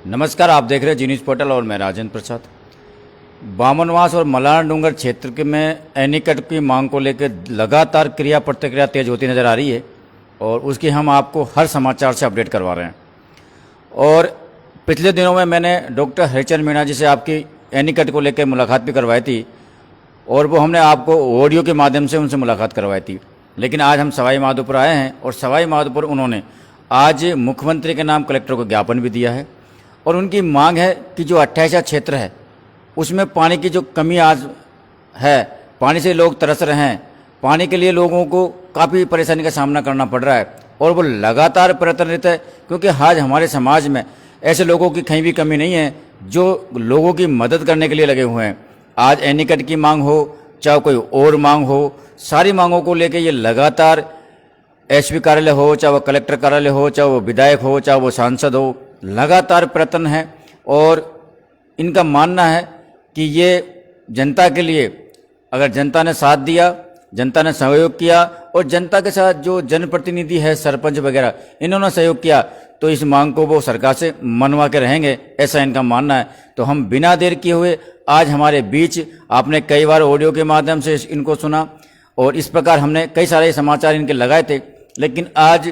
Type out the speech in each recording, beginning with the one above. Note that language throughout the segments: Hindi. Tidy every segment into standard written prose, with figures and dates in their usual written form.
नमस्कार, आप देख रहे हैं जी न्यूज़ पोर्टल और मैं राजेंद्र प्रसाद। बामनवास और मलाना डूंगर क्षेत्र के में एनीकट की मांग को लेकर लगातार क्रिया प्रतिक्रिया तेज होती नजर आ रही है और उसकी हम आपको हर समाचार से अपडेट करवा रहे हैं। और पिछले दिनों में मैंने डॉक्टर हरिचरण मीणा जी से आपकी एनीकट को लेकर मुलाकात भी करवाई थी और वो हमने आपको ऑडियो के माध्यम से उनसे मुलाकात करवाई थी। लेकिन आज हम सवाई माधोपुर आए हैं और सवाई माधोपुर उन्होंने आज मुख्यमंत्री के नाम कलेक्टर को ज्ञापन भी दिया है और उनकी मांग है कि जो 28 क्षेत्र है उसमें पानी की जो कमी आज है, पानी से लोग तरस रहे हैं, पानी के लिए लोगों को काफ़ी परेशानी का सामना करना पड़ रहा है और वो लगातार प्रयत्नरत है, क्योंकि आज हमारे समाज में ऐसे लोगों की कहीं भी कमी नहीं है जो लोगों की मदद करने के लिए लगे हुए हैं। आज एनीकट की मांग हो चाहे कोई और मांग हो, सारी मांगों को लेकर ये लगातार एसपी कार्यालय हो, चाहे वो कलेक्टर कार्यालय हो, चाहे वो विधायक हो, चाहे वो सांसद हो, लगातार प्रयत्न है और इनका मानना है कि ये जनता के लिए, अगर जनता ने साथ दिया, जनता ने सहयोग किया और जनता के साथ जो जनप्रतिनिधि है, सरपंच वगैरह, इन्होंने सहयोग किया तो इस मांग को वो सरकार से मनवा के रहेंगे, ऐसा इनका मानना है। तो हम बिना देर किए हुए आज हमारे बीच, आपने कई बार ऑडियो के माध्यम से इनको सुना और इस प्रकार हमने कई सारे समाचार इनके लगाए थे, लेकिन आज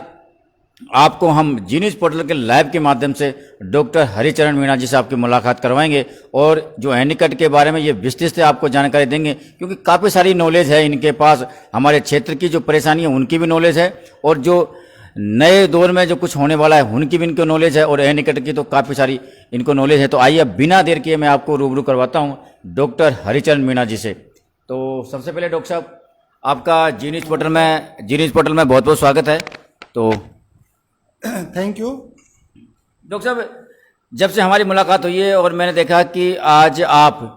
आपको हम जी न्यूज़ पोर्टल के लाइव के माध्यम से डॉक्टर हरिचरण मीणा जी से आपकी मुलाकात करवाएंगे और जो एनीकट के बारे में ये विस्तृत से आपको जानकारी देंगे, क्योंकि काफ़ी सारी नॉलेज है इनके पास। हमारे क्षेत्र की जो परेशानी है उनकी भी नॉलेज है और जो नए दौर में जो कुछ होने वाला है उनकी भी इनको नॉलेज है और एनीकट की तो काफ़ी सारी इनको नॉलेज है। तो आइए बिना देर किए मैं आपको रूबरू करवाता हूँ डॉक्टर हरिचरण मीणा जी से। तो सबसे पहले डॉक्टर साहब, आपका जी न्यूज़ पोर्टल में बहुत बहुत स्वागत है। तो थैंक यू डॉक्टर साहब, जब से हमारी मुलाकात हुई है और मैंने देखा कि आज आप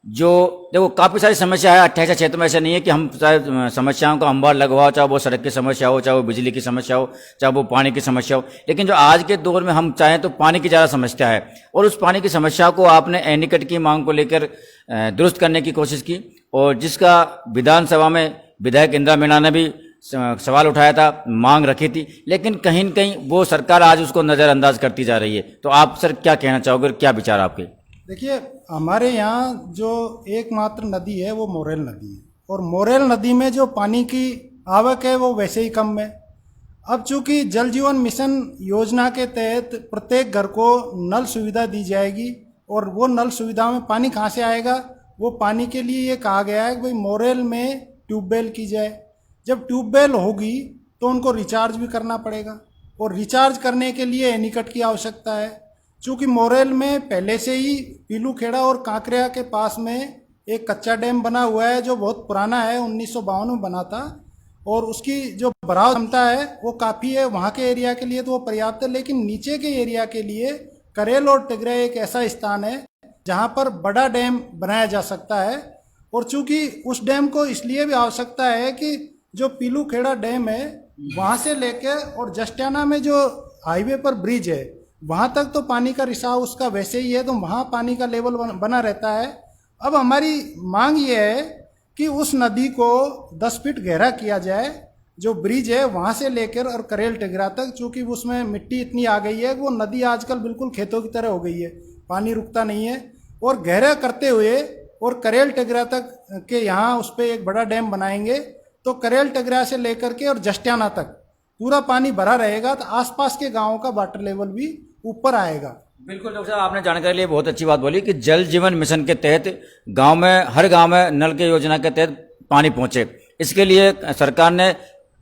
जो देखो काफ़ी सारी समस्या है 28 क्षेत्र में, ऐसा नहीं है कि हम सारी समस्याओं का अंबार लगवाओ, चाहे वो सड़क की समस्या हो, चाहे वो बिजली की समस्या हो, चाहे वो पानी की समस्या हो, लेकिन जो आज के दौर में हम चाहें तो पानी की ज़्यादा समस्या है और उस पानी की समस्या को आपने एनीकट की मांग को लेकर दुरुस्त करने की कोशिश की और जिसका विधानसभा में विधायक इंदिरा मीणा ने भी सवाल उठाया था, मांग रखी थी, लेकिन कहीं न कहीं वो सरकार आज उसको नज़रअंदाज करती जा रही है। तो आप सर क्या कहना चाहोगे, क्या विचार आपके? देखिए, हमारे यहाँ जो एकमात्र नदी है वो मोरेल नदी है और मोरेल नदी में जो पानी की आवक है वो वैसे ही कम है। अब चूंकि जल जीवन मिशन योजना के तहत प्रत्येक घर को नल सुविधा दी जाएगी और वो नल सुविधा में पानी कहाँ से आएगा, वो पानी के लिए ये कहा गया है कि भाई मोरेल में ट्यूबवेल की जाए। जब ट्यूबवेल होगी तो उनको रिचार्ज भी करना पड़ेगा और रिचार्ज करने के लिए एनीकट की आवश्यकता है। चूँकि मोरेल में पहले से ही पीलूखेड़ा और कांकरिया के पास में एक कच्चा डैम बना हुआ है जो बहुत पुराना है, 1952 में बना था और उसकी जो भराव क्षमता है वो काफ़ी है वहाँ के एरिया के लिए, तो वो पर्याप्त है। लेकिन नीचे के एरिया के लिए करेल और टिगरा एक ऐसा स्थान है जहाँ पर बड़ा डैम बनाया जा सकता है और चूँकि उस डैम को इसलिए भी आवश्यकता है कि जो पीलूखेड़ा डैम है वहाँ से लेकर और जस्टियाना में जो हाईवे पर ब्रिज है वहाँ तक तो पानी का रिसाव उसका वैसे ही है, तो वहाँ पानी का लेवल बना रहता है। अब हमारी मांग ये है कि उस नदी को 10 फीट गहरा किया जाए, जो ब्रिज है वहाँ से लेकर और करेल टिगरा तक, चूँकि उसमें मिट्टी इतनी आ गई है वो नदी आजकल बिल्कुल खेतों की तरह हो गई है, पानी रुकता नहीं है। और गहरा करते हुए और करेल टिगरा तक के यहाँ उस पर एक बड़ा डैम बनाएंगे तो करेल टिगरा से लेकर के और जस्टियाना तक पूरा पानी भरा रहेगा, तो आसपास के गांवों का वाटर लेवल भी ऊपर आएगा। बिल्कुल डॉक्टर साहब, आपने जानकारी लिए बहुत अच्छी बात बोली कि जल जीवन मिशन के तहत गांव में, हर गांव में नल के योजना के तहत पानी पहुंचे। इसके लिए सरकार ने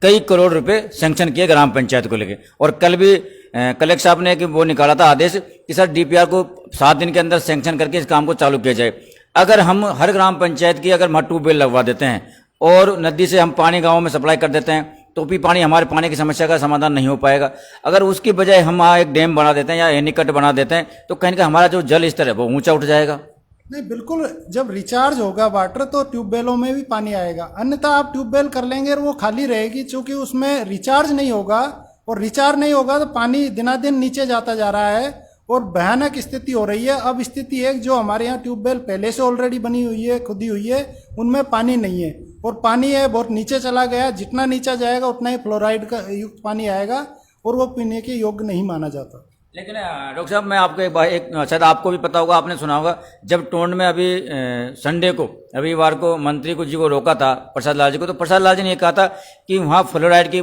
कई करोड़ रुपए सैंक्शन किए ग्राम पंचायत को लेकर और कल भी कलेक्टर साहब ने कि वो निकाला था आदेश कि सर डीपीआर को 7 दिन के अंदर सैंक्शन करके इस काम को चालू किया जाए। अगर हम हर ग्राम पंचायत की अगर वहाँ ट्यूबवेल लगवा देते हैं और नदी से हम पानी गाँव में सप्लाई कर देते हैं तो भी हमारे पानी की समस्या का समाधान नहीं हो पाएगा। अगर उसकी बजाय हम वहाँ एक डैम बना देते हैं या एनीकट बना देते हैं तो कहीं ना हमारा जो जल स्तर है वो ऊंचा उठ जाएगा। नहीं, बिल्कुल, जब रिचार्ज होगा वाटर तो ट्यूबवेलों में भी पानी आएगा, अन्यथा आप ट्यूबवेल कर लेंगे और वो खाली रहेगी, चूँकि उसमें रिचार्ज नहीं होगा और रिचार्ज नहीं होगा तो पानी दिनादिन नीचे जाता जा रहा है और भयानक स्थिति हो रही है। अब स्थिति एक जो हमारे यहाँ ट्यूबवेल पहले से ऑलरेडी बनी हुई है, खुदी हुई है, उनमें पानी नहीं है और पानी है बहुत नीचे चला गया, जितना नीचे जाएगा उतना ही फ्लोराइड का युक्त पानी आएगा और वो पीने के योग्य नहीं माना जाता। लेकिन डॉक्टर साहब मैं आपको एक शायद आपको भी पता होगा, आपने सुना होगा, जब टोंड में अभी संडे को रविवार को मंत्री को जी को रोका था प्रसाद लाल जी को, तो प्रसाद लाल जी ने ये कहा था कि वहाँ फ्लोराइड की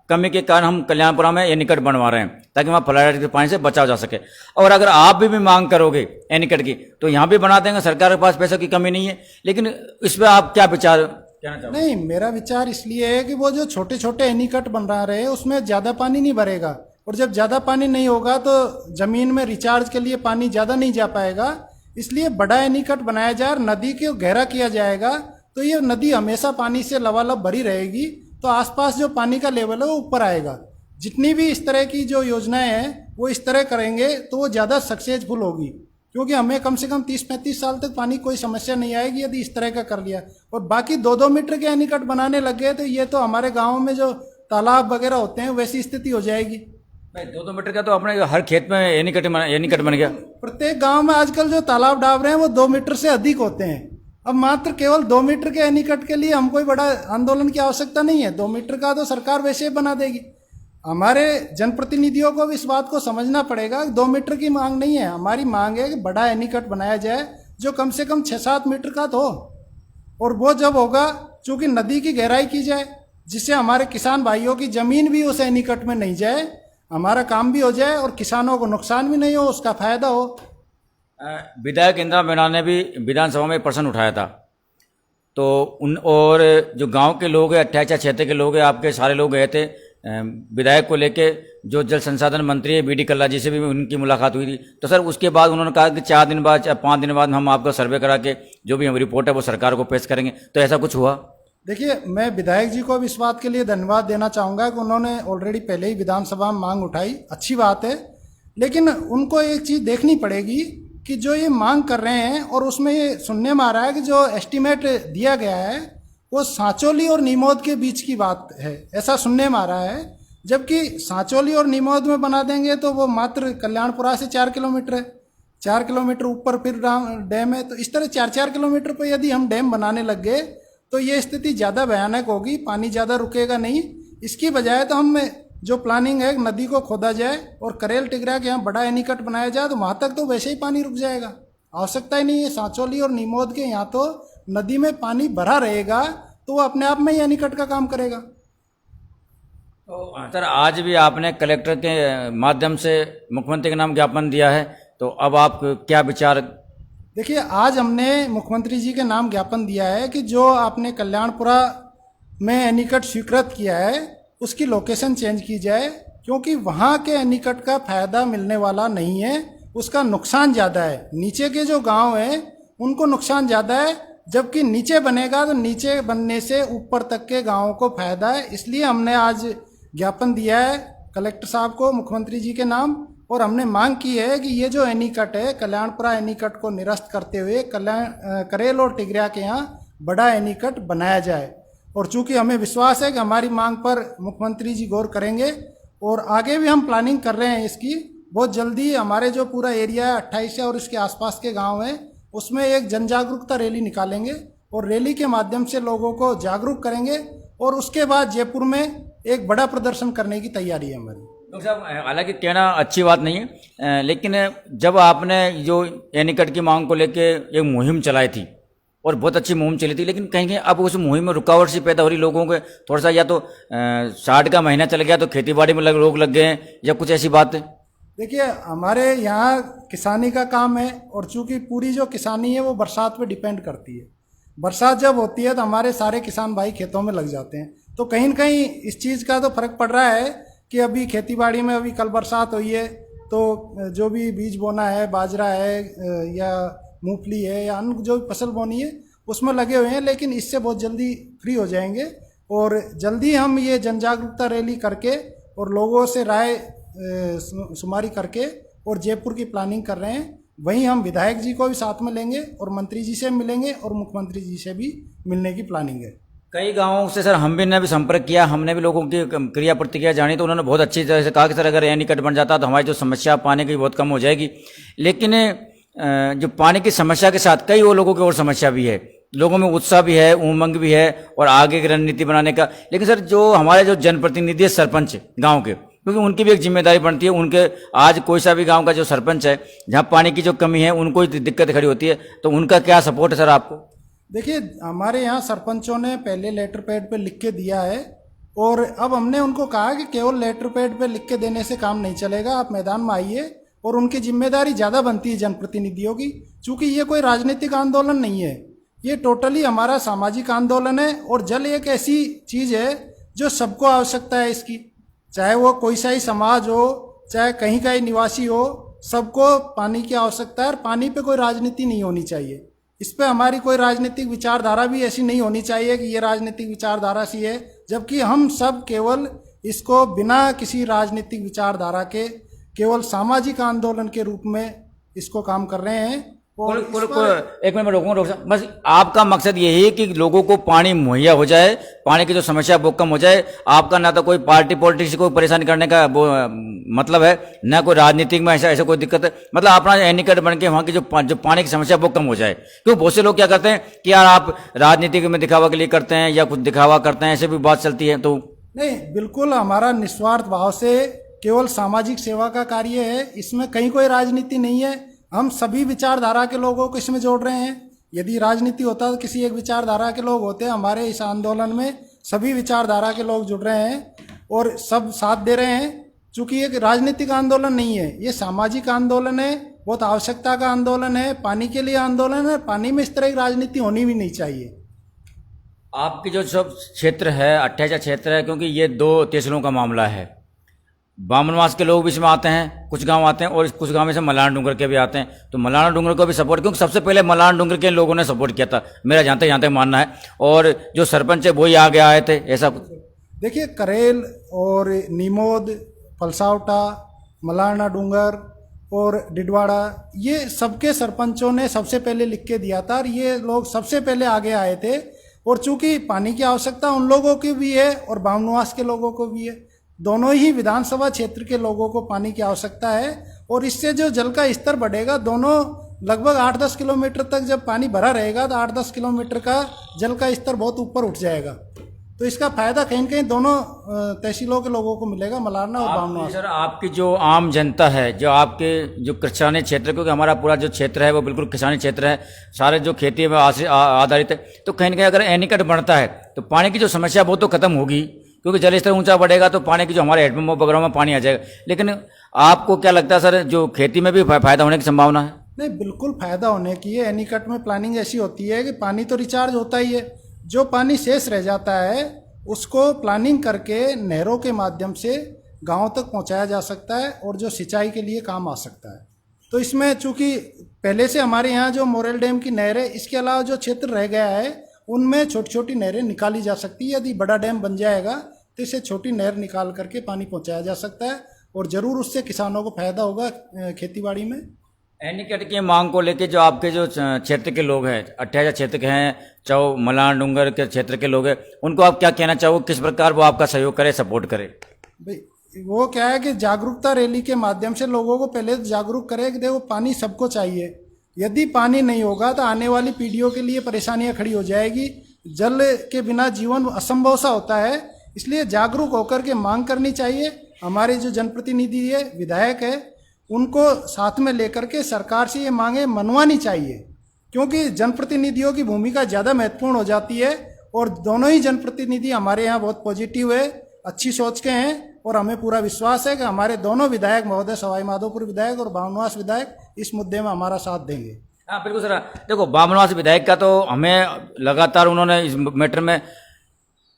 कमी के कारण हम कल्याणपुरा में एनीकट बनवा रहे हैं ताकि वहाँ फ्लोराइड के पानी से बचाव जा सके। और अगर आप भी मांग करोगे एनीकट की तो यहाँ भी बना देंगे, सरकार के पास पैसों की कमी नहीं है। लेकिन इस पर आप क्या विचार कहना चाहोगे? नहीं, मेरा विचार इसलिए है कि वो जो छोटे छोटे एनीकट बना रहे हैं उसमें ज़्यादा पानी नहीं भरेगा, और जब ज़्यादा पानी नहीं होगा तो ज़मीन में रिचार्ज के लिए पानी ज़्यादा नहीं जा पाएगा। इसलिए बड़ा एनीकट बनाया जाए और नदी को गहरा किया जाएगा तो ये नदी हमेशा पानी से लबालब भरी रहेगी, तो आसपास जो पानी का लेवल है वो ऊपर आएगा। जितनी भी इस तरह की जो योजनाएं हैं वो इस तरह करेंगे तो वो ज़्यादा सक्सेसफुल होगी, क्योंकि हमें कम से कम 30-35 साल तक पानी कोई समस्या नहीं आएगी यदि इस तरह का कर लिया। और बाकी 2-2 मीटर के एनीकट बनाने लग गए तो ये तो हमारे गाँव में जो तालाब वगैरह होते हैं वैसी स्थिति हो जाएगी। भाई 2-2 मीटर का तो अपने हर खेत में एनीकट बन गया। प्रत्येक गांव में आजकल जो तालाब डाल रहे हैं वो 2 मीटर से अधिक होते हैं। अब मात्र केवल 2 मीटर के एनीकट के लिए हम कोई बड़ा आंदोलन की आवश्यकता नहीं है। 2 मीटर का तो सरकार वैसे ही बना देगी। हमारे जनप्रतिनिधियों को भी इस बात को समझना पड़ेगा। 2 मीटर की मांग नहीं है, हमारी मांग है कि बड़ा एनीकट बनाया जाए जो कम से कम 6-7 मीटर का तो हो। और वो जब होगा चूँकि नदी की गहराई की जाए जिससे हमारे किसान भाइयों की जमीन भी उस एनीकट में नहीं जाए, हमारा काम भी हो जाए और किसानों को नुकसान भी नहीं हो, उसका फायदा हो। विधायक इंदिरा मीणा ने भी विधानसभा में प्रश्न उठाया था, तो उन और जो गांव के लोग हैं, 28 क्षेत्र के लोग हैं, आपके सारे लोग गए थे विधायक को लेके। जो जल संसाधन मंत्री है बीडी कल्ला जी से भी उनकी मुलाकात हुई थी। तो सर उसके बाद उन्होंने कहा कि 4 दिन बाद या 5 दिन बाद हम आपका सर्वे करा के जो भी रिपोर्ट है वो सरकार को पेश करेंगे। तो ऐसा कुछ हुआ? देखिए, मैं विधायक जी को भी इस बात के लिए धन्यवाद देना चाहूँगा कि उन्होंने ऑलरेडी पहले ही विधानसभा में मांग उठाई, अच्छी बात है। लेकिन उनको एक चीज़ देखनी पड़ेगी कि जो ये मांग कर रहे हैं और उसमें ये सुनने में आ रहा है कि जो एस्टीमेट दिया गया है वो सांचौली और नीमोद के बीच की बात है, ऐसा सुनने में आ रहा है। जबकि सांचौली और नीमोद में बना देंगे तो वो मात्र कल्याणपुरा से 4 किलोमीटर है, 4 किलोमीटर ऊपर फिर डैम है। तो इस तरह 4-4 किलोमीटर पर यदि हम डैम बनाने लग गए तो ये स्थिति ज़्यादा भयानक होगी, पानी ज़्यादा रुकेगा नहीं। इसकी बजाय तो हम जो प्लानिंग है नदी को खोदा जाए और करेल टिगरा के यहाँ बड़ा एनीकट बनाया जाए तो वहाँ तक तो वैसे ही पानी रुक जाएगा, आवश्यकता ही नहीं है। सांचौली और नीमोद के यहाँ तो नदी में पानी भरा रहेगा तो वो अपने आप में ही एनीकट का काम करेगा। तो सर आज भी आपने कलेक्टर के माध्यम से मुख्यमंत्री के नाम ज्ञापन दिया है, तो अब आप क्या विचार? देखिए, आज हमने मुख्यमंत्री जी के नाम ज्ञापन दिया है कि जो आपने कल्याणपुरा में एनीकट स्वीकृत किया है उसकी लोकेशन चेंज की जाए, क्योंकि वहाँ के एनीकट का फायदा मिलने वाला नहीं है, उसका नुकसान ज़्यादा है। नीचे के जो गांव हैं उनको नुकसान ज़्यादा है, जबकि नीचे बनेगा तो नीचे बनने से ऊपर तक के गाँवों को फायदा है। इसलिए हमने आज ज्ञापन दिया है कलेक्टर साहब को मुख्यमंत्री जी के नाम, और हमने मांग की है कि ये जो एनीकट है कल्याणपुरा एनीकट को निरस्त करते हुए करेल और टिगरिया के यहाँ बड़ा एनीकट बनाया जाए। और चूंकि हमें विश्वास है कि हमारी मांग पर मुख्यमंत्री जी गौर करेंगे और आगे भी हम प्लानिंग कर रहे हैं इसकी। बहुत जल्दी हमारे जो पूरा एरिया है 28 और इसके आसपास के गांव हैं उसमें एक जन जागरूकता रैली निकालेंगे और रैली के माध्यम से लोगों को जागरूक करेंगे और उसके बाद जयपुर में एक बड़ा प्रदर्शन करने की तैयारी है हमारी। डॉक्टर साहब हालांकि कहना अच्छी बात नहीं है, लेकिन जब आपने जो एनीकट की मांग को लेके एक मुहिम चलाई थी और बहुत अच्छी मुहिम चली थी, लेकिन कहीं कहीं अब उस मुहिम में रुकावट सी पैदा हो रही, लोगों के थोड़ा सा या तो 60 का महीना चल गया तो खेती बाड़ी में रोक लग गए हैं या कुछ ऐसी बात है। देखिए, हमारे यहाँ किसानी का काम है और चूंकि पूरी जो किसानी है वो बरसात पे डिपेंड करती है। बरसात जब होती है तो हमारे सारे किसान भाई खेतों में लग जाते हैं, तो कहीं न कहीं इस चीज़ का तो फर्क पड़ रहा है कि अभी खेती बाड़ी में अभी कल बरसात हुई है तो जो भी बीज बोना है, बाजरा है या मूंगफली है या अन्य जो भी फसल बोनी है उसमें लगे हुए हैं, लेकिन इससे बहुत जल्दी फ्री हो जाएंगे। और जल्दी हम ये जन जागरूकता रैली करके और लोगों से राय शुमारी करके और जयपुर की प्लानिंग कर रहे हैं। वहीं हम विधायक जी को भी साथ में लेंगे और मंत्री जी से मिलेंगे और मुख्यमंत्री जी से भी मिलने की प्लानिंग है। कई गांवों से सर हम भी ने भी संपर्क किया, हमने भी लोगों की क्रिया प्रतिक्रिया जानी, तो उन्होंने बहुत अच्छी तरह से कहा कि सर अगर एनीकट बन जाता तो हमारी जो समस्या पानी की बहुत कम हो जाएगी। लेकिन जो पानी की समस्या के साथ कई वो लोगों की और समस्या भी है, लोगों में उत्साह भी है, उमंग भी है और आगे की रणनीति बनाने का। लेकिन सर जो हमारे जो जनप्रतिनिधि सरपंच गाँव के क्योंकि उनकी भी एक जिम्मेदारी बनती है। उनके आज कोई सा भी गांव का जो सरपंच है, जहां पानी की जो कमी है, उनको ही दिक्कत खड़ी होती है, तो उनका क्या सपोर्ट है सर आपको? देखिए, हमारे यहाँ सरपंचों ने पहले लेटर पैड पे लिख के दिया है, और अब हमने उनको कहा कि केवल लेटर पैड पे लिख के देने से काम नहीं चलेगा, आप मैदान में आइए। और उनकी जिम्मेदारी ज़्यादा बनती है जनप्रतिनिधियों की, चूँकि ये कोई राजनीतिक आंदोलन नहीं है, ये टोटली हमारा सामाजिक आंदोलन है। और जल एक ऐसी चीज़ है जो सबको आवश्यकता है इसकी, चाहे वो कोई सा ही समाज हो, चाहे कहीं का ही निवासी हो, सबको पानी की आवश्यकता है। और पानी पे कोई राजनीति नहीं होनी चाहिए, इस पे हमारी कोई राजनीतिक विचारधारा भी ऐसी नहीं होनी चाहिए कि ये राजनीतिक विचारधारा सी है, जबकि हम सब केवल इसको बिना किसी राजनीतिक विचारधारा के केवल सामाजिक आंदोलन के रूप में इसको काम कर रहे हैं। और एक मिनट में रोकूंगा। बस आपका मकसद यही है कि लोगों को पानी मुहैया हो जाए, पानी की जो समस्या वो कम हो जाए। आपका ना तो कोई पार्टी पॉलिटिक्स को परेशान करने का वो मतलब है, ना कोई राजनीतिक में ऐसा कोई दिक्कत है। मतलब अपना एनिकट बन के वहाँ की जो पानी की समस्या वो कम हो जाए। क्यों बहुत से लोग क्या करते हैं कि यार आप राजनीतिक में दिखावा के लिए करते हैं या कुछ दिखावा करते हैं, ऐसे भी बात चलती है। तो नहीं, बिल्कुल हमारा निस्वार्थ भाव से केवल सामाजिक सेवा का कार्य है, इसमें कहीं कोई राजनीति नहीं है। हम सभी विचारधारा के लोगों को इसमें जोड़ रहे हैं। यदि राजनीति होता तो किसी एक विचारधारा के लोग होते, हमारे इस आंदोलन में सभी विचारधारा के लोग जुड़ रहे हैं और सब साथ दे रहे हैं। चूँकि एक राजनीतिक आंदोलन नहीं है, ये सामाजिक आंदोलन है, बहुत आवश्यकता का आंदोलन है, पानी के लिए आंदोलन है। पानी में इस तरह की राजनीति होनी भी नहीं चाहिए। आपकी जो सब क्षेत्र है 28 क्षेत्र है, क्योंकि ये 2 तहसीलों का मामला है। बामनवास के लोग भी इसमें आते हैं, कुछ गांव आते हैं, और कुछ गांव में से मलाना डूंगर के भी आते हैं। तो मलाना डूंगर को भी सपोर्ट, क्योंकि सबसे पहले मलाना डूंगर के लोगों ने सपोर्ट किया था, मेरा जहाँ तक मानना है। और जो सरपंच है वही आगे आए थे, ऐसा कुछ। देखिए, करेल और नीमोद, पलसावटा, मलाना डूंगर और डिडवाड़ा, ये सबके सरपंचों ने सबसे पहले लिख के दिया था, और ये लोग सबसे पहले आगे आए थे। और चूंकि पानी की आवश्यकता उन लोगों की भी है और बामनवास के लोगों को भी है, दोनों ही विधानसभा क्षेत्र के लोगों को पानी की आवश्यकता है। और इससे जो जल का स्तर बढ़ेगा, दोनों लगभग 8-10 किलोमीटर तक जब पानी भरा रहेगा तो 8-10 किलोमीटर का जल का स्तर बहुत ऊपर उठ जाएगा। तो इसका फायदा कहीं न कहीं दोनों तहसीलों के लोगों को मिलेगा, मलारना और बामनवास। सर, आपकी जो आम जनता है, जो आपके जो किसानी क्षेत्र, क्योंकि हमारा पूरा जो क्षेत्र है वो बिल्कुल किसानी क्षेत्र है, सारे जो खेती में आधारित है, तो कहीं न कहीं अगर एनीकट बढ़ता है तो पानी की जो समस्या वो तो खत्म होगी, क्योंकि जल स्तर ऊंचा बढ़ेगा तो पानी की जो हमारे हेडपंप वगैरह में पानी आ जाएगा। लेकिन आपको क्या लगता है सर, जो खेती में भी फायदा होने की संभावना है? नहीं, बिल्कुल फायदा होने की है। एनीकट में प्लानिंग ऐसी होती है कि पानी तो रिचार्ज होता ही है, जो पानी शेष रह जाता है उसको प्लानिंग करके नहरों के माध्यम से गाँव तक पहुँचाया जा सकता है और जो सिंचाई के लिए काम आ सकता है। तो इसमें चूँकि पहले से हमारे यहाँ जो मोरेल डैम की नहर है, इसके अलावा जो क्षेत्र रह गया है उनमें छोटी छोटी नहरें निकाली जा सकती है। यदि बड़ा डैम बन जाएगा तो इसे छोटी नहर निकाल करके पानी पहुंचाया जा सकता है, और ज़रूर उससे किसानों को फायदा होगा खेतीबाड़ी में। एनीकट की मांग को लेकर जो आपके जो क्षेत्र के लोग हैं, 28 क्षेत्र के हैं, चाहे मलाना डूंगर के क्षेत्र के लोग हैं, उनको आप क्या कहना चाहोगे, किस प्रकार वो आपका सहयोग करे, सपोर्ट करे? भाई, वो क्या है कि जागरूकता रैली के माध्यम से लोगों को पहले जागरूक करे कि देखो पानी सबको चाहिए। यदि पानी नहीं होगा तो आने वाली पीढ़ियों के लिए परेशानियां खड़ी हो जाएगी। जल के बिना जीवन असंभव सा होता है, इसलिए जागरूक होकर के मांग करनी चाहिए। हमारे जो जनप्रतिनिधि है, विधायक है, उनको साथ में लेकर के सरकार से ये मांगे मनवानी चाहिए, क्योंकि जनप्रतिनिधियों की भूमिका ज़्यादा महत्वपूर्ण हो जाती है। और दोनों ही जनप्रतिनिधि हमारे यहाँ बहुत पॉजिटिव है, अच्छी सोच के हैं, और हमें पूरा विश्वास है कि हमारे दोनों विधायक महोदय, सवाई माधोपुर विधायक और बामनवास विधायक, इस मुद्दे में हमारा साथ देंगे। हाँ बिल्कुल सर। देखो, बामनवास विधायक का तो हमें लगातार उन्होंने इस मैटर में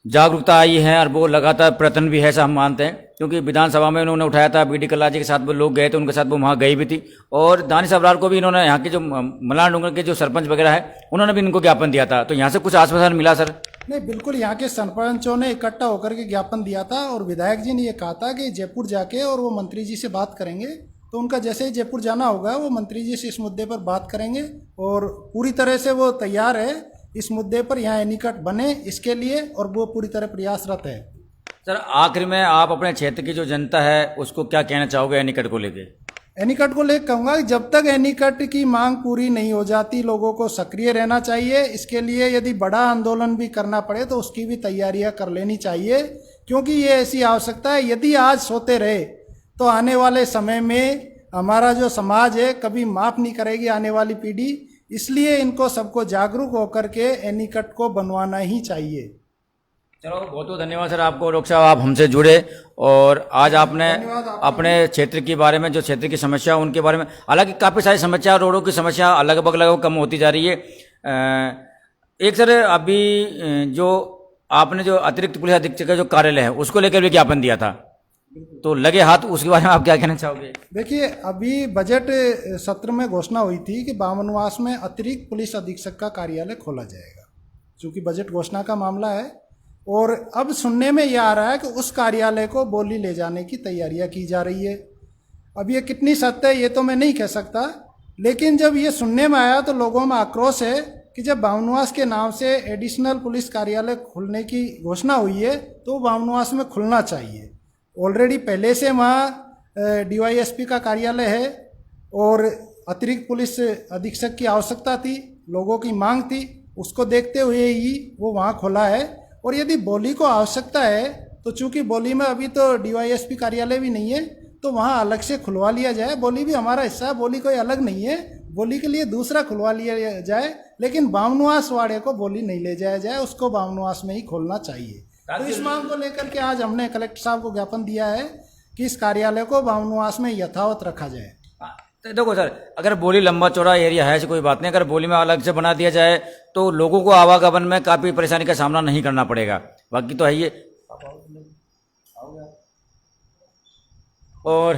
जागरूकता आई है और वो लगातार प्रयत्न भी है, ऐसा हम मानते हैं, क्योंकि विधानसभा में उन्होंने उठाया था। बीडी कल्ला जी के साथ वो लोग गए थे, उनके साथ वो वहाँ गई भी थी। और दानिश अबरार को भी इन्होंने, यहाँ के जो मलाना डूंगर के जो सरपंच वगैरह है, उन्होंने भी इनको ज्ञापन दिया था। तो यहाँ से कुछ आश्वासन मिला सर? नहीं, बिल्कुल, यहाँ के सरपंचों ने इकट्ठा होकर के ज्ञापन दिया था, और विधायक जी ने ये कहा था कि जयपुर जाके और वो मंत्री जी से बात करेंगे। तो उनका जैसे ही जयपुर जाना होगा, वो मंत्री जी से इस मुद्दे पर बात करेंगे, और पूरी तरह से वो तैयार है इस मुद्दे पर यहाँ एनीकट बने इसके लिए, और वो पूरी तरह प्रयासरत है। सर, आखिर में आप अपने क्षेत्र की जो जनता है उसको क्या कहना चाहोगे एनीकट को लेके? एनीकट को लेकर कहूँगा कि जब तक एनीकट की मांग पूरी नहीं हो जाती, लोगों को सक्रिय रहना चाहिए। इसके लिए यदि बड़ा आंदोलन भी करना पड़े तो उसकी भी तैयारियां कर लेनी चाहिए, क्योंकि ये ऐसी आवश्यकता है। यदि आज सोते रहे तो आने वाले समय में हमारा जो समाज है कभी माफ़ नहीं करेगी आने वाली पीढ़ी। इसलिए इनको सबको जागरूक होकर के एनीकट को बनवाना ही चाहिए। चलो बहुत बहुत धन्यवाद सर आपको। डॉक्टर साहब आप हमसे जुड़े और आज आपने अपने क्षेत्र के बारे में, जो क्षेत्र की समस्या उनके बारे में, हालांकि काफ़ी सारी समस्या, रोडों की समस्या लगभग कम होती जा रही है। एक सर अभी जो आपने जो अतिरिक्त पुलिस अधीक्षक का जो कार्यालय है उसको लेकर भी ज्ञापन दिया था, तो लगे हाथ, उसके बारे में आप क्या कहना चाहोगे? देखिए, अभी बजट सत्र में घोषणा हुई थी कि बामनवास में अतिरिक्त पुलिस अधीक्षक का कार्यालय खोला जाएगा, चूँकि बजट घोषणा का मामला है। और अब सुनने में यह आ रहा है कि उस कार्यालय को बोली ले जाने की तैयारियां की जा रही है। अब ये कितनी सत्य है ये तो मैं नहीं कह सकता, लेकिन जब ये सुनने में आया तो लोगों में आक्रोश है कि जब बामनवास के नाम से एडिशनल पुलिस कार्यालय खुलने की घोषणा हुई है तो बामनवास में खुलना चाहिए। ऑलरेडी पहले से वहाँ डीवाईएसपी का कार्यालय है और अतिरिक्त पुलिस अधीक्षक की आवश्यकता थी, लोगों की मांग थी, उसको देखते हुए ही वो वहाँ खोला है। और यदि बोली को आवश्यकता है तो चूंकि बोली में अभी तो डीवाईएसपी कार्यालय भी नहीं है तो वहाँ अलग से खुलवा लिया जाए। बोली भी हमारा हिस्सा है, बोली कोई अलग नहीं है, बोली के लिए दूसरा खुलवा लिया जाए, लेकिन बामनवास वाड़े को बोली नहीं ले जाया जाए, उसको बामनवास में ही खोलना चाहिए। तो इस मांग को लेकर के आज हमने कलेक्टर साहब को ज्ञापन दिया है कि इस कार्यालय को बामनवास में यथावत रखा जाए। तो देखो सर, अगर बोली लंबा चौड़ा एरिया है ऐसी कोई बात नहीं, अगर बोली में अलग से बना दिया जाए तो लोगों को आवागमन में काफ़ी परेशानी का सामना नहीं करना पड़ेगा, बाकी तो है ये। और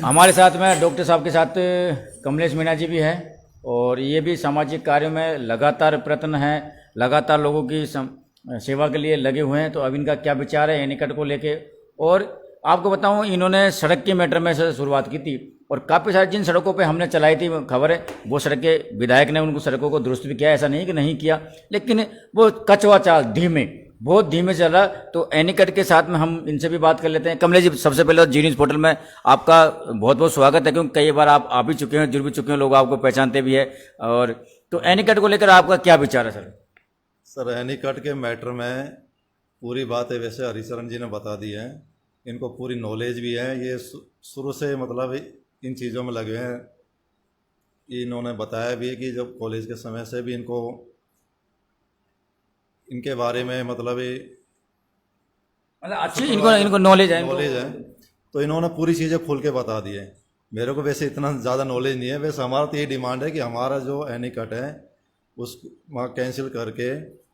हमारे साथ में डॉक्टर साहब के साथ कमलेश मीणा जी भी है और ये भी सामाजिक कार्यों में लगातार प्रयत्न है, लगातार लोगों की सेवा के लिए लगे हुए हैं। तो अब इनका क्या विचार है एनीकट को लेके। और आपको बताऊं, इन्होंने सड़क के मैटर में से शुरुआत की थी और काफ़ी सारी जिन सड़कों पे हमने चलाई थी खबर है, वो सड़कें विधायक ने उनको सड़कों को दुरुस्त भी किया, ऐसा नहीं कि नहीं किया, लेकिन वो कचवा चाल बहुत धीमे चला। तो एनीकट के साथ में हम इनसे भी बात कर लेते हैं। कमलेश जी, सबसे पहले जी न्यूज़ पोर्टल में आपका बहुत बहुत स्वागत है, क्योंकि कई बार आप आ भी चुके हैं, जुड़ भी चुके हैं, लोग आपको पहचानते भी है। और तो एनीकट को लेकर आपका क्या विचार है सर? सर, एनीकट के मैटर में पूरी बातें वैसे हरिशरण जी ने बता दी है, इनको पूरी नॉलेज भी है, ये शुरू से मतलब इन चीज़ों में लगे हैं। इन्होंने बताया भी है कि जब कॉलेज के समय से भी इनके बारे में मतलब अच्छी इनको नॉलेज है तो इन्होंने पूरी चीज़ें खुल के बता दी है। मेरे को वैसे इतना ज़्यादा नॉलेज नहीं है, वैसे हमारा तो ये डिमांड है कि हमारा जो एनीकट है उस वहाँ कैंसिल करके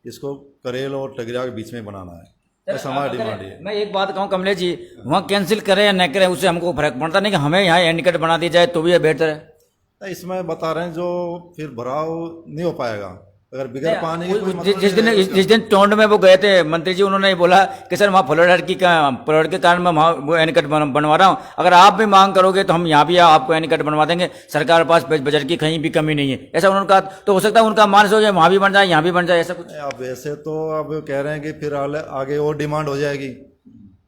इसको करेल और टगरिया के बीच में बनाना है, ऐसा हमारा डिमांड है। मैं एक बात कहूँ कमलेश जी, वहाँ कैंसिल करें या न करें उससे हमको फर्क पड़ता नहीं, कि हमें यहाँ एनीकट बना दी जाए तो भी बेहतर है। इसमें बता रहे हैं जो फिर भराव नहीं हो पाएगा अगर बिगड़ पानी की कोई मतलब जिस दिन टोंड में वो गए थे मंत्री जी, उन्होंने बोला कि सर वहाँ फ्लड के कारण मैं वहाँ वो एनीकट बनवा रहा हूँ, अगर आप भी मांग करोगे तो हम यहाँ भी आपको एनीकट बनवा देंगे, सरकार के पास बजट की कहीं भी कमी नहीं है, ऐसा उन्होंने कहा। तो हो सकता है उनका मान हो जाए, वहाँ भी बन जाए यहाँ भी बन जाए, ऐसा कुछ। अब वैसे तो अब कह रहे हैं कि फिर आगे और डिमांड हो जाएगी,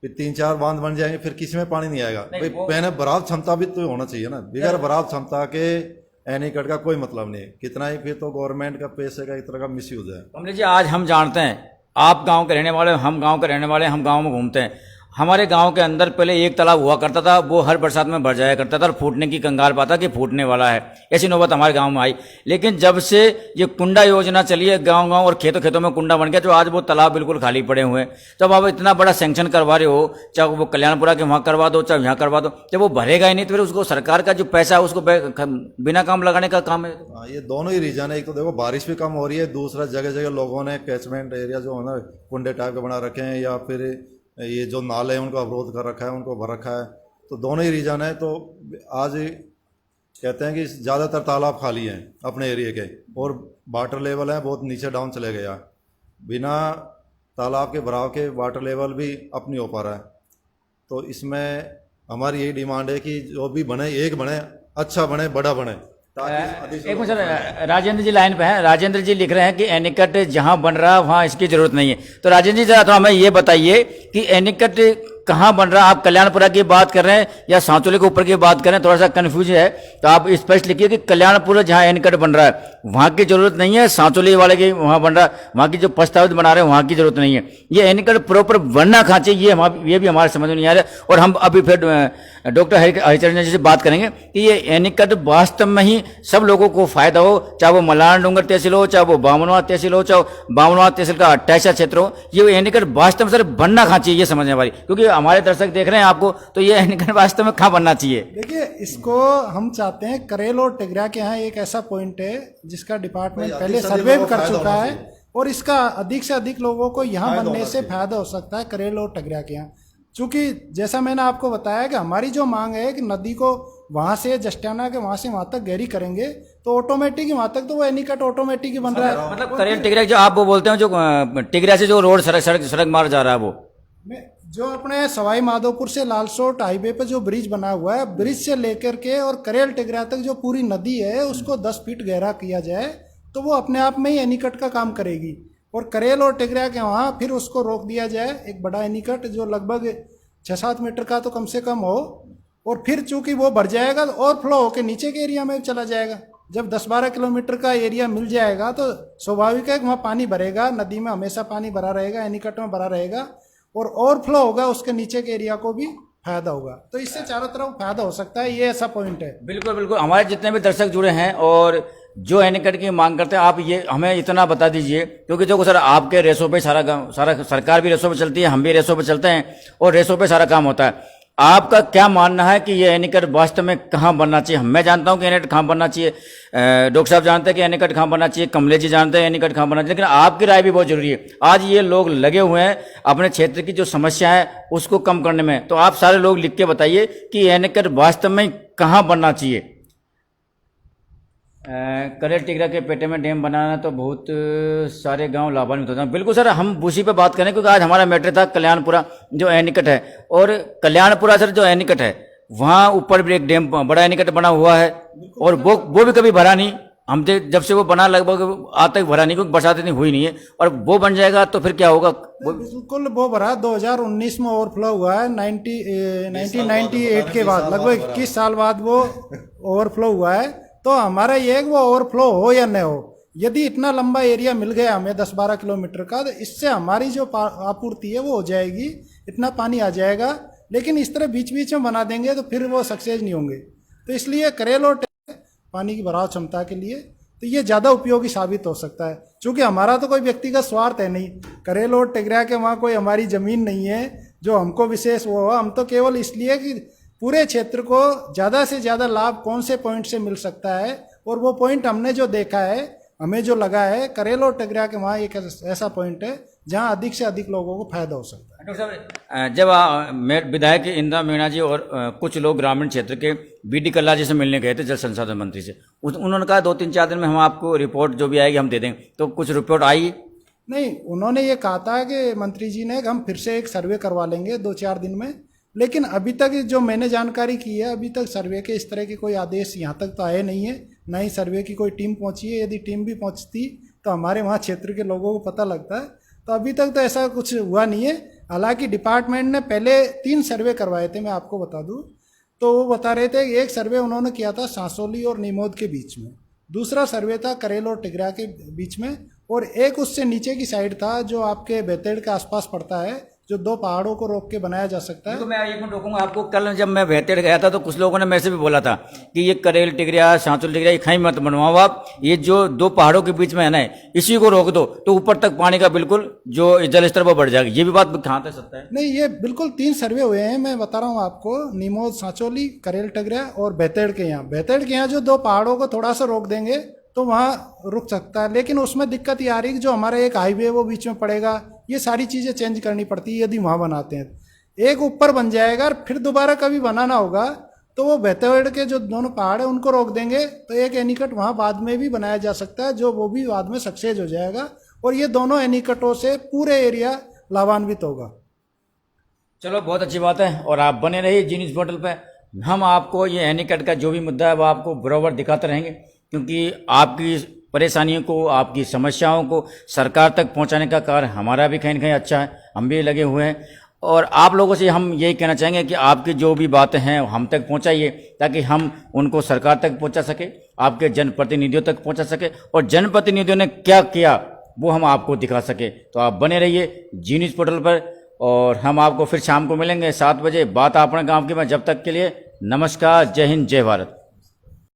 फिर 3-4 बांध बन जाएंगे, फिर किसी में पानी नहीं आएगा। भाई पहले भराव क्षमता भी तो होना चाहिए ना, बिगड़ भराव क्षमता के एनीकट का कोई मतलब नहीं है, कितना ही फिर तो गवर्नमेंट का पैसे का इस तरह का मिसयूज है। कमलेश जी, आज हम जानते हैं आप गांव के रहने वाले, हम गांव के रहने वाले, हम गांव में घूमते हैं। हमारे गांव के अंदर पहले एक तालाब हुआ करता था, वो हर बरसात में भर जाया करता था और फूटने की कंगाल पाता कि फूटने वाला है, ऐसी नौबत हमारे गांव में आई। लेकिन जब से ये कुंडा योजना चली है, गांव गांव और खेतों खेतों में कुंडा बन गया, तो आज वो तालाब बिल्कुल खाली पड़े हुए हैं। जब आप इतना बड़ा सैंक्शन करवा रहे हो, चाहे वो कल्याणपुरा के वहाँ करवा दो, चाहे यहाँ करवा दो, जब वो भरेगा ही नहीं तो फिर उसको सरकार का जो पैसा है उसको बिना काम लगाने का काम है। ये दोनों ही रीजन है, एक तो देखो बारिश भी कम हो रही है, दूसरा जगह जगह लोगों ने कैचमेंट एरिया जो है ना कुंडे टाइप के बना रखे हैं, या फिर ये जो नाले हैं उनको अवरोध कर रखा है, उनको भर रखा है, तो दोनों ही रीजन है। तो आज कहते हैं कि ज़्यादातर तालाब खाली हैं अपने एरिया के, और वाटर लेवल है बहुत नीचे डाउन चले गया, बिना तालाब के भराव के वाटर लेवल भी अप नहीं हो पा रहा है। तो इसमें हमारी यही डिमांड है कि जो भी बने, एक बने, अच्छा बने, बड़ा बने। एक मिनट सर, राजेंद्र जी लाइन पे हैं। राजेंद्र जी लिख रहे हैं कि एनीकट जहां बन रहा है वहां इसकी जरूरत नहीं है। तो राजेंद्र जी जरा तो हमें ये बताइए कि एनीकट कहाँ बन रहा है? आप कल्याणपुरा की बात कर रहे हैं या सांचोली के ऊपर की बात कर रहे हैं? थोड़ा सा कंफ्यूज है, तो आप स्पष्ट लिखिए कि कल्याणपुरा जहाँ एनीकट बन रहा है वहाँ की जरूरत नहीं है, सांचोली वाले की वहाँ बन रहा है, वहाँ की जो प्रस्तावित बना रहे हैं वहाँ की जरूरत नहीं है। ये एनीकट प्रॉपर बनना कहाँ चाहिए, ये भी हमारे समझ में नहीं आ रहा है। और हम अभी फिर डॉक्टर हरिचरण जी से बात करेंगे कि ये एनीकट वास्तव में ही सब लोगों को फायदा हो, चाहे वो मलारन डूंगर तहसील हो, चाहे वो बामनवास तहसील हो, चाहे बामनवास तहसील का अटैचा क्षेत्र हो, ये एनीकट वास्तव में सर बनना कहाँ चाहिए, ये समझने वाली, क्योंकि हमारे दर्शक देख रहे हैं आपको, तो ये एनीकट वास्तव में कहाँ बनना चाहिए? देखिए, इसको हम चाहते हैं करेल और टिगरा के यहाँ एक ऐसा पॉइंट है जिसका डिपार्टमेंट पहले सर्वे भी कर चुका है और इसका अधिक से अधिक लोगों को यहाँ बनने से फायदा हो सकता है करेल और टिगरा के यहाँ। चूंकि जैसा मैंने आपको बताया कि हमारी जो मांग है कि नदी को वहां से जस्टियाना के वहां से वहां तक गहरी करेंगे तो ऑटोमेटिक वहां तक तो वो एनीकट ऑटोमेटिक ही बन रहा है। मतलब करेल टिगरा जो आप वो बोलते हैं, जो टिगरा से जो रोड सड़क मार्ग जा रहा है, वो जो अपने सवाई माधोपुर से लालसोट हाईवे पे जो ब्रिज बना हुआ है, ब्रिज से लेकर के और करेल टिगरा तक जो पूरी नदी है उसको 10 फीट गहरा किया जाए तो वो अपने आप में ही एनीकट का काम करेगी। और करेल और टिगरा के वहाँ फिर उसको रोक दिया जाए एक बड़ा एनीकट जो लगभग 6-7 मीटर का तो कम से कम हो, और फिर चूंकि वो भर जाएगा और फ्लो होकर नीचे के एरिया में चला जाएगा। जब 10-12 किलोमीटर का एरिया मिल जाएगा तो स्वाभाविक है कि वहाँ पानी भरेगा, नदी में हमेशा पानी भरा रहेगा, एनीकट में भरा रहेगा और ओवरफ्लो होगा, उसके नीचे के एरिया को भी फायदा होगा। तो इससे चारों तरफ फायदा हो सकता है, ये ऐसा पॉइंट है। बिल्कुल बिल्कुल। हमारे जितने भी दर्शक जुड़े हैं और जो एनीकट की मांग करते हैं, आप ये हमें इतना बता दीजिए, क्योंकि देखो सर, आपके रेसों पे सारा सरकार भी रेसों पे चलती है, हम भी रेसों पे चलते हैं और रेसों पे सारा काम होता है। आपका क्या मानना है कि ये एनीकट वास्तव में कहाँ बनना चाहिए? मैं जानता हूँ कि एनीकट कहाँ बनना चाहिए, डॉक्टर साहब जानते हैं कि एनीकट कहाँ बनना चाहिए, कमलेश जी जानते हैं एनीकट कहाँ बनना चाहिए, लेकिन आपकी राय भी बहुत जरूरी है। आज ये लोग लगे हुए हैं अपने क्षेत्र की जो समस्या है उसको कम करने में, तो आप सारे लोग लिख के बताइए कि एनीकट वास्तव में कहाँ बनना चाहिए। करेल टिगरा के पेटे में डैम बनाना तो बहुत सारे गांव लाभान्वित होते हैं। बिल्कुल सर, हम उसी पे बात करें क्योंकि आज हमारा मैटर था कल्याणपुरा जो एनीकट है, और कल्याणपुरा सर जो एनीकट है वहाँ ऊपर भी एक डैम बड़ा एनीकट बना हुआ है और वो भी कभी भरा नहीं। हम जब से वो बना लगभग आज तक भरा नहीं, क्योंकि बरसात इतनी हुई नहीं है, और वो बन जाएगा तो फिर क्या होगा? बिल्कुल वो भरा 2019 में ओवरफ्लो हुआ है, 1998 के बाद लगभग 21 साल बाद वो ओवरफ्लो हुआ है। तो हमारा ये है कि वो ओवरफ्लो हो या न हो, यदि इतना लंबा एरिया मिल गया हमें 10-12 किलोमीटर का, तो इससे हमारी जो आपूर्ति है वो हो जाएगी, इतना पानी आ जाएगा। लेकिन इस तरह बीच बीच में बना देंगे तो फिर वो सक्सेस नहीं होंगे। तो इसलिए करेल और पानी की भराव क्षमता के लिए तो ये ज़्यादा उपयोगी साबित हो सकता है। चूँकि हमारा तो कोई व्यक्तिगत स्वार्थ है नहीं, करेल और टिगरा के वहाँ कोई हमारी ज़मीन नहीं है जो हमको विशेष वो हो। हम तो केवल इसलिए कि पूरे क्षेत्र को ज़्यादा से ज़्यादा लाभ कौन से पॉइंट से मिल सकता है, और वो पॉइंट हमने जो देखा है, हमें जो लगा है करेल और टिगरा के वहाँ एक ऐसा पॉइंट है जहाँ अधिक से अधिक लोगों को फायदा हो सकता है। डॉक्टर साहब, जब विधायक इंदिरा मीणा जी और कुछ लोग ग्रामीण क्षेत्र के बीडी कल्ला जी से मिलने गए थे, जल संसाधन मंत्री से, उन्होंने कहा 2-3-4 दिन में हम आपको रिपोर्ट जो भी आएगी हम दे देंगे, तो कुछ रिपोर्ट आई नहीं? उन्होंने ये कहा था कि मंत्री जी ने हम फिर से एक सर्वे करवा लेंगे 2-4 दिन में, लेकिन अभी तक जो मैंने जानकारी की है अभी तक सर्वे के इस तरह के कोई आदेश यहाँ तक तो आए नहीं है, ना ही सर्वे की कोई टीम पहुँची है। यदि टीम भी पहुँचती तो हमारे वहाँ क्षेत्र के लोगों को पता लगता है। तो अभी तक तो ऐसा कुछ हुआ नहीं है। हालांकि डिपार्टमेंट ने पहले 3 सर्वे करवाए थे, मैं आपको बता दूं, तो वो बता रहे थे कि एक सर्वे उन्होंने किया था सांसोली और नीमोद के बीच में, दूसरा सर्वे था करेल और टिगरा के बीच में, और एक उससे नीचे की साइड था जो आपके बेतेड़ के आसपास पड़ता है, जो 2 पहाड़ों को रोक के बनाया जा सकता है। तो मैं एक मिनट रोकूंगा आपको। कल जब मैं बेहतर गया था तो कुछ लोगों ने मेरे से भी बोला था कि ये करेल टिगरा, सांचोल टिगरा ये कहीं मत बनवाओ आप, ये जो 2 पहाड़ों के बीच में है ना इसी को रोक दो तो ऊपर तक पानी का बिल्कुल जो जल स्तर वो बढ़ जाएगा। ये भी बात कहाँ तक सत्य है? नहीं, ये बिल्कुल 3 सर्वे हुए हैं, मैं बता रहा हूँ आपको। नीमोद, सांचोली, करेल टिगरा और बेतेड़ के यहाँ। बेतेड़ के यहाँ जो 2 पहाड़ों को थोड़ा सा रोक देंगे तो वहाँ रुक सकता है, लेकिन उसमें दिक्कत ये आ रही है कि जो हमारा एक हाईवे वो बीच में पड़ेगा, ये सारी चीज़ें चेंज करनी पड़ती है यदि वहाँ बनाते हैं। एक ऊपर बन जाएगा और फिर दोबारा कभी बनाना होगा तो वो बेतेड़ के जो 2 पहाड़ है उनको रोक देंगे तो एक एनीकट वहाँ बाद में भी बनाया जा सकता है, जो वो भी बाद में सक्सेस हो जाएगा और ये दोनों एनीकटों से पूरे एरिया लाभान्वित होगा। चलो, बहुत अच्छी बात है, और आप बने रहिए जी न्यूज़ पोर्टल पे। हम आपको ये एनीकट का जो भी मुद्दा है वो आपको बराबर दिखाते रहेंगे, क्योंकि आपकी परेशानियों को, आपकी समस्याओं को सरकार तक पहुंचाने का कार्य हमारा भी कहीं ना कहीं अच्छा है, हम भी लगे हुए हैं। और आप लोगों से हम यही कहना चाहेंगे कि आपकी जो भी बातें हैं हम तक पहुंचाइए, ताकि हम उनको सरकार तक पहुंचा सके, आपके जनप्रतिनिधियों तक पहुंचा सके, और जनप्रतिनिधियों ने क्या किया वो हम आपको दिखा सके। तो आप बने रहिए जी न्यूज़ पोर्टल पर, और हम आपको फिर शाम को मिलेंगे 7 बजे बात अपने गाँव की में। जब तक के लिए नमस्कार, जय हिंद, जय भारत।